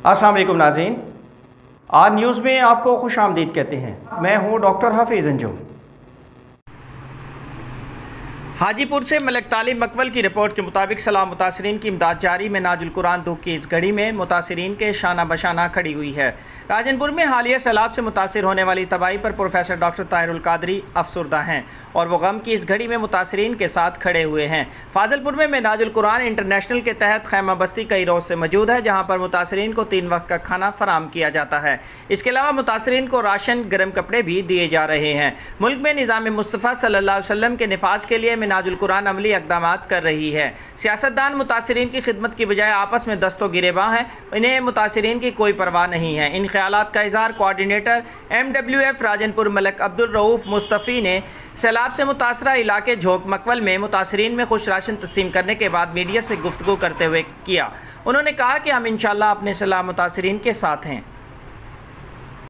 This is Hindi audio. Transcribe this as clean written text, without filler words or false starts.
अस्सलाम वालेकुम नाज़रीन, आज न्यूज़ में आपको खुश आमदीद कहते हैं। मैं हूँ डॉक्टर हाफिज़ अंजुम। हाजीपुर से मलिक तालिब मकबल की रिपोर्ट के मुताबिक सलाह मुतासरीन की इमदाद जारी में नाजुल कुरान दुख की इस घड़ी में मुतासरीन के शाना बशाना खड़ी हुई है। राजनपुर में हालिया सैलाब से मुतासर होने वाली तबाही पर प्रोफेसर डॉक्टर ताहिरुल कादरी अफसरदा हैं और वो गम की इस घड़ी में मुतासरीन के साथ खड़े हुए हैं। फाजिलपुर में नाजुल कुरान इंटरनेशनल के तहत खैमा बस्ती कई रोज़ से मौजूद है, जहाँ पर मुतासरीन को 3 वक्त का खाना फराम किया जाता है। इसके अलावा मुतासरीन को राशन, गर्म कपड़े भी दिए जा रहे हैं। मुल्क में निज़ाम मुस्तफ़ा सल्लल्लाहु अलैहि वसल्लम के निफाज के लिए नाजुल कुरान अमली इक़दाम कर रही है। सियासतदान मुतासरीन की खिदमत की बजाय आपस में दस्तो गिरेबां हैं, इन्हें मुतासरीन की कोई परवाह नहीं है। इन ख्यालात का इज़हार कोऑर्डिनेटर MWF राजनपुर मलिक अब्दुल रऊफ़ मुस्तफ़ी ने सैलाब से मुतासरा इलाके झोंक मकवल में मुतासरीन में खुश राशन तस्लीम करने के बाद मीडिया से गुफ्तगू करते हुए किया। उन्होंने कहा कि हम इंशाअल्लाह अपने सलाह मुतासरीन के साथ हैं।